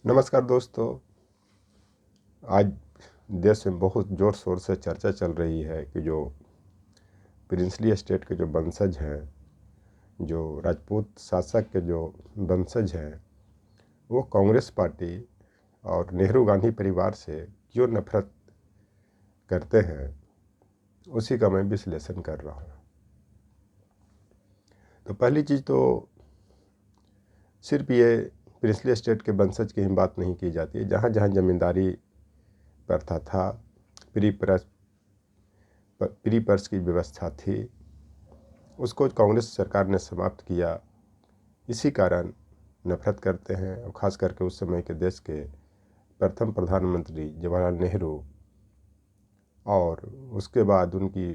नमस्कार दोस्तों। आज देश में बहुत ज़ोर शोर से चर्चा चल रही है कि जो प्रिंसली एस्टेट के जो वंशज हैं, जो राजपूत शासक के जो वंशज हैं, वो कांग्रेस पार्टी और नेहरू गांधी परिवार से क्यों नफरत करते हैं, उसी का मैं विश्लेषण कर रहा हूँ। तो पहली चीज़ तो सिर्फ ये प्रिंसली एस्टेट के वंशज की ही बात नहीं की जाती है। जहाँ जहाँ जमींदारी प्रथा था, प्री पर्स की व्यवस्था थी, उसको कांग्रेस सरकार ने समाप्त किया। इसी कारण नफरत करते हैं। और ख़ास करके उस समय के देश के प्रथम प्रधानमंत्री जवाहरलाल नेहरू और उसके बाद उनकी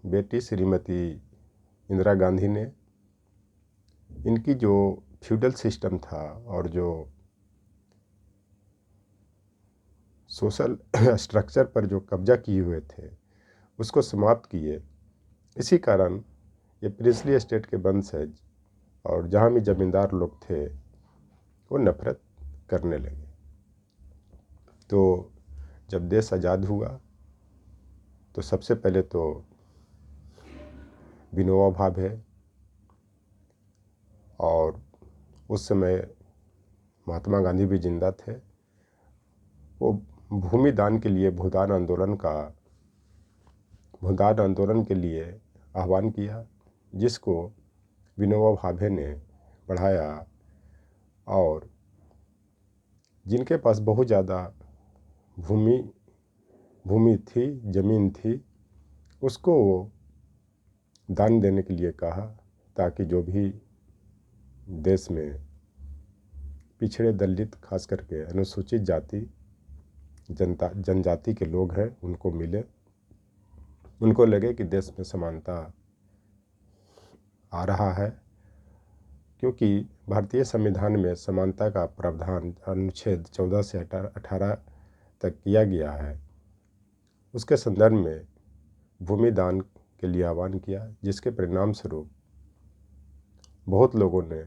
बेटी श्रीमती इंदिरा गांधी ने इनकी जो फ्यूडल सिस्टम था और जो सोशल स्ट्रक्चर पर जो कब्जा किए हुए थे, उसको समाप्त किए। इसी कारण ये प्रिंसली एस्टेट के वंशज और जहाँ भी ज़मींदार लोग थे, वो नफरत करने लगे। तो जब देश आज़ाद हुआ तो सबसे पहले तो विनोबा भावे और उस समय महात्मा गांधी भी जिंदा थे, वो भूमि दान के लिए भूदान आंदोलन के लिए आह्वान किया, जिसको विनोबा भावे ने बढ़ाया। और जिनके पास बहुत ज़्यादा भूमि थी, ज़मीन थी, उसको वो दान देने के लिए कहा, ताकि जो भी देश में पिछड़े दलित, खास करके अनुसूचित जाति जनजाति के लोग हैं, उनको मिले, उनको लगे कि देश में समानता आ रहा है। क्योंकि भारतीय संविधान में समानता का प्रावधान अनुच्छेद 14 से 18 तक किया गया है। उसके संदर्भ में भूमि दान के लिए आह्वान किया, जिसके परिणाम स्वरूप बहुत लोगों ने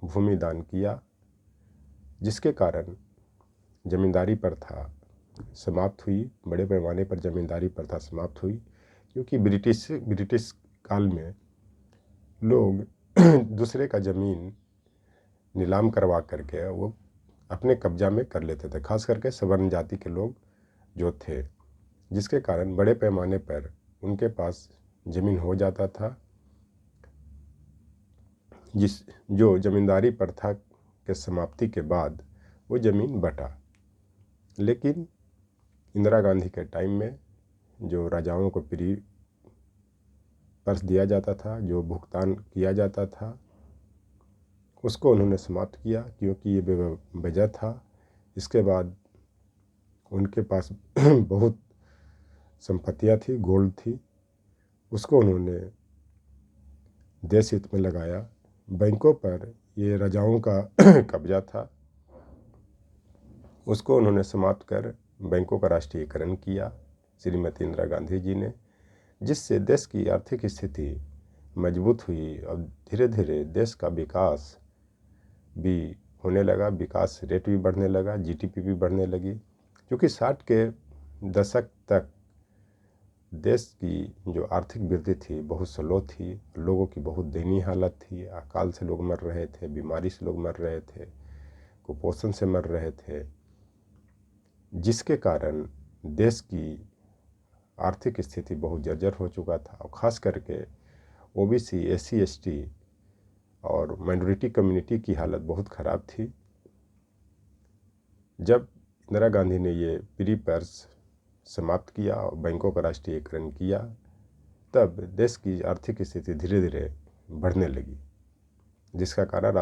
भूमि दान किया, जिसके कारण जमींदारी प्रथा समाप्त हुई। बड़े पैमाने पर जमींदारी प्रथा समाप्त हुई, क्योंकि ब्रिटिश काल में लोग दूसरे का ज़मीन नीलाम करवा करके वो अपने कब्जा में कर लेते थे, खास करके सवर्ण जाति के लोग जो थे, जिसके कारण बड़े पैमाने पर उनके पास ज़मीन हो जाता था। जो जमींदारी प्रथा के समाप्ति के बाद वो ज़मीन बटा। लेकिन इंदिरा गांधी के टाइम में जो राजाओं को प्री पर्स दिया जाता था, जो भुगतान किया जाता था, उसको उन्होंने समाप्त किया, क्योंकि ये बेवजह था। इसके बाद उनके पास बहुत संपत्तियां थी, गोल्ड थी, उसको उन्होंने देश हित में लगाया। बैंकों पर ये राजाओं का कब्जा था, उसको उन्होंने समाप्त कर बैंकों का राष्ट्रीयकरण किया श्रीमती इंदिरा गांधी जी ने, जिससे देश की आर्थिक स्थिति मजबूत हुई और धीरे धीरे देश का विकास भी होने लगा, विकास रेट भी बढ़ने लगा, जीडीपी भी बढ़ने लगी। क्योंकि 60 के दशक तक देश की जो आर्थिक वृद्धि थी बहुत स्लो थी, लोगों की बहुत दयनीय हालत थी। अकाल से लोग मर रहे थे, बीमारी से लोग मर रहे थे, कुपोषण से मर रहे थे, जिसके कारण देश की आर्थिक स्थिति बहुत जर्जर हो चुका था। और ख़ास करके ओबीसी, एससी, एसटी और माइनॉरिटी कम्युनिटी की हालत बहुत ख़राब थी। जब इंदिरा गांधी ने ये प्री पर्स समाप्त किया और बैंकों का राष्ट्रीयकरण किया, तब देश की आर्थिक स्थिति धीरे धीरे बढ़ने लगी, जिसका कारण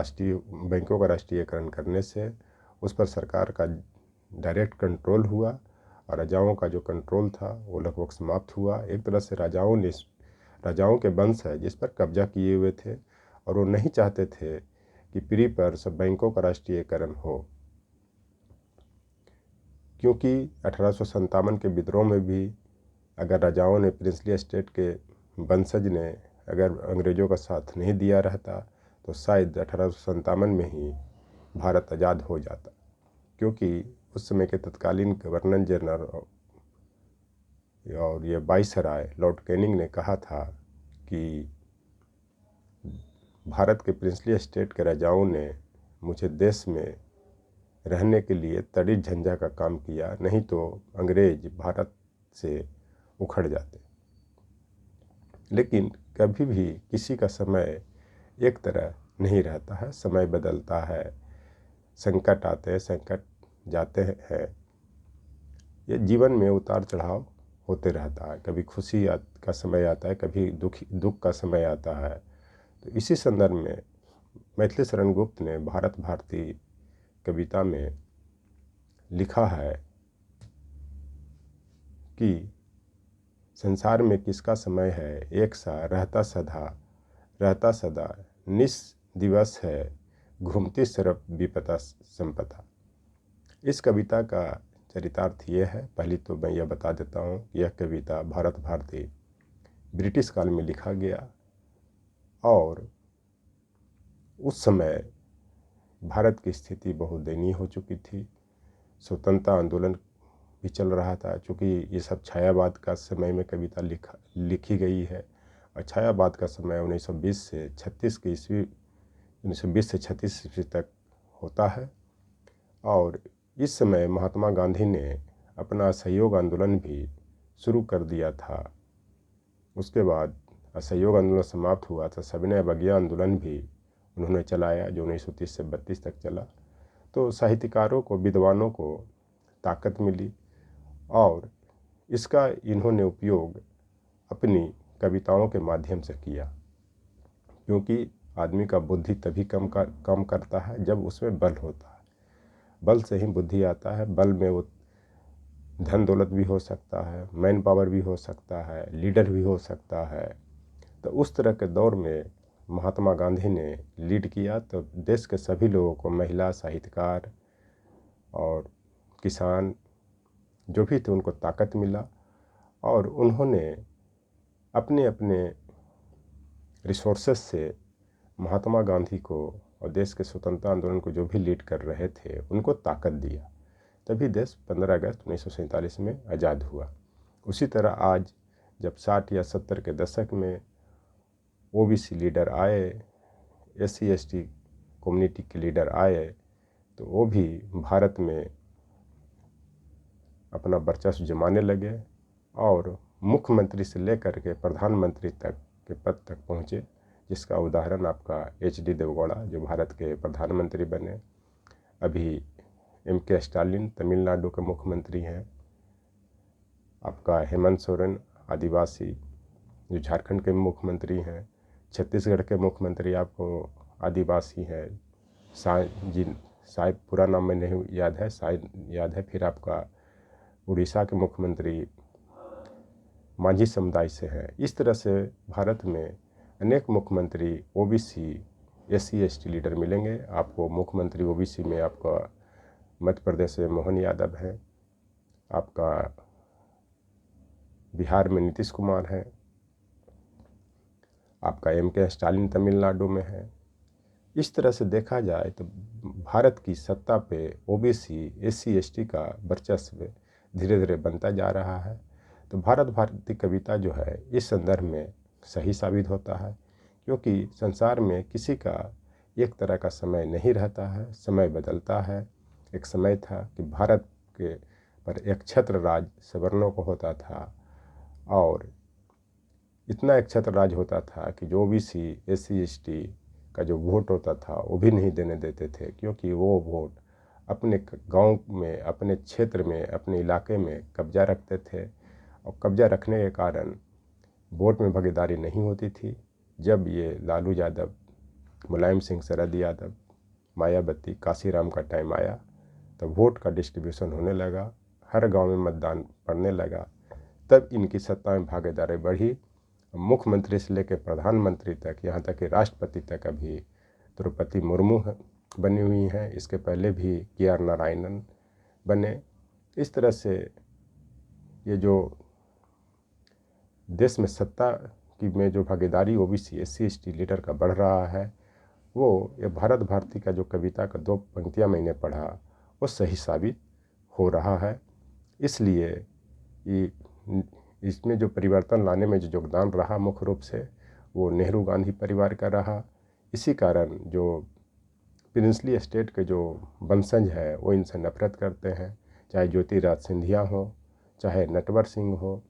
बैंकों का राष्ट्रीयकरण करने से उस पर सरकार का डायरेक्ट कंट्रोल हुआ और राजाओं का जो कंट्रोल था वो लगभग समाप्त हुआ। एक तरह से राजाओं के वंश है जिस पर कब्जा किए हुए थे, और वो नहीं चाहते थे कि प्री पर्स बैंकों का राष्ट्रीयकरण हो। क्योंकि 1857 के विद्रोह में भी अगर राजाओं ने, प्रिंसली एस्टेट के वंशज ने अगर अंग्रेज़ों का साथ नहीं दिया रहता, तो शायद 1857 में ही भारत आज़ाद हो जाता। क्योंकि उस समय के तत्कालीन गवर्नर जनरल और ये वाइसराय लॉर्ड कैनिंग ने कहा था कि भारत के प्रिंसली स्टेट के राजाओं ने मुझे देश में रहने के लिए तड़ी झंझा का काम किया, नहीं तो अंग्रेज भारत से उखड़ जाते। लेकिन कभी भी किसी का समय एक तरह नहीं रहता है, समय बदलता है, संकट आते हैं, संकट जाते हैं। ये जीवन में उतार चढ़ाव होते रहता है, कभी खुशी का समय आता है, कभी दुख का समय आता है। तो इसी संदर्भ में मैथिली शरण गुप्त ने भारत भारती कविता में लिखा है कि संसार में किसका समय है एक सा, रहता सदा निस दिवस है, घूमती सरप विपदा संपदा। इस कविता का चरितार्थ ये है, पहले तो मैं यह बता देता हूँ कि यह कविता भारत भारती ब्रिटिश काल में लिखा गया और उस समय भारत की स्थिति बहुत दयनीय हो चुकी थी। स्वतंत्रता आंदोलन भी चल रहा था, चूँकि ये सब छायावाद का समय में कविता लिखी गई है और छायावाद का समय 1920 से 36 ईस्वी तक होता है। और इस समय महात्मा गांधी ने अपना असहयोग आंदोलन भी शुरू कर दिया था। उसके बाद असहयोग आंदोलन समाप्त हुआ तो सविनय अवज्ञा आंदोलन भी उन्होंने चलाया, जो 1930 से 32 तक चला। तो साहित्यकारों को, विद्वानों को ताकत मिली और इसका इन्होंने उपयोग अपनी कविताओं के माध्यम से किया, क्योंकि आदमी का बुद्धि तभी कम करता है जब उसमें बल होता है। बल से ही बुद्धि आता है। बल में वो धन दौलत भी हो सकता है, मैन पावर भी हो सकता है, लीडर भी हो सकता है। तो उस तरह के दौर में महात्मा गांधी ने लीड किया तो देश के सभी लोगों को, महिला, साहित्यकार और किसान जो भी थे, उनको ताकत मिला और उन्होंने अपने अपने रिसोर्सेस से महात्मा गांधी को और देश के स्वतंत्रता आंदोलन को जो भी लीड कर रहे थे उनको ताकत दिया। तभी देश 15 अगस्त 1947 में आज़ाद हुआ। उसी तरह आज जब 60 या 70 के दशक में ओबीसी लीडर आए, SC ST कम्युनिटी के लीडर आए, तो वो भी भारत में अपना वर्चस्व जमाने लगे और मुख्यमंत्री से लेकर के प्रधानमंत्री तक के पद तक पहुँचे, जिसका उदाहरण आपका HD देवगौड़ा जो भारत के प्रधानमंत्री बने। अभी MK स्टालिन तमिलनाडु के मुख्यमंत्री हैं। आपका हेमंत सोरेन आदिवासी जो झारखंड के मुख्यमंत्री हैं। छत्तीसगढ़ के मुख्यमंत्री आपको आदिवासी हैं, शायद पूरा नाम में नहीं याद है, शायद याद है। फिर आपका उड़ीसा के मुख्यमंत्री माझी समुदाय से हैं। इस तरह से भारत में अनेक मुख्यमंत्री OBC SC ST लीडर मिलेंगे आपको। मुख्यमंत्री OBC में आपका मध्य प्रदेश में मोहन यादव है, आपका बिहार में नीतीश कुमार है, आपका MK स्टालिन तमिलनाडु में है। इस तरह से देखा जाए तो भारत की सत्ता पे OBC SC ST का वर्चस्व धीरे धीरे बनता जा रहा है। तो भारत भारती कविता जो है इस संदर्भ में सही साबित होता है, क्योंकि संसार में किसी का एक तरह का समय नहीं रहता है, समय बदलता है। एक समय था कि भारत के पर एक छत्र राज सवर्णों को होता था और इतना एक छत्र राज होता था कि जो OBC SC ST का जो वोट होता था वो भी नहीं देने देते थे, क्योंकि वो वोट अपने गांव में, अपने क्षेत्र में, अपने इलाके में कब्जा रखते थे और कब्जा रखने के कारण वोट में भागीदारी नहीं होती थी। जब ये लालू यादव, मुलायम सिंह, शरद यादव, मायावती, काशीराम का टाइम आया तो वोट का डिस्ट्रीब्यूशन होने लगा, हर गांव में मतदान पड़ने लगा, तब इनकी सत्ता में भागीदारी बढ़ी। मुख्यमंत्री से लेकर प्रधानमंत्री तक, यहाँ तक कि राष्ट्रपति तक अभी द्रौपदी मुर्मू बनी हुई हैं। इसके पहले भी KR नारायणन बने। इस तरह से ये जो देश में सत्ता की में जो भागीदारी OBC SC ST लीडर का बढ़ रहा है, वो ये भारत भारती का जो कविता का 2 पंक्तियाँ मैंने पढ़ा वो सही साबित हो रहा है। इसलिए ये इसमें जो परिवर्तन लाने में जो योगदान रहा मुख्य रूप से वो नेहरू गांधी परिवार का रहा। इसी कारण जो प्रिंसली एस्टेट के जो वंशज है वो इनसे नफरत करते हैं, चाहे ज्योतिराज सिंधिया हो, चाहे नटवर सिंह हो,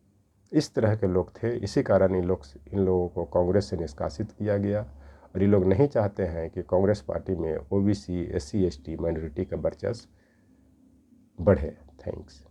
इस तरह के लोग थे। इसी कारण इन लोगों को कांग्रेस से निष्कासित किया गया और ये लोग नहीं चाहते हैं कि कांग्रेस पार्टी में ओबीसी, SC ST माइनॉरिटी का वर्चस्व बढ़े। थैंक्स।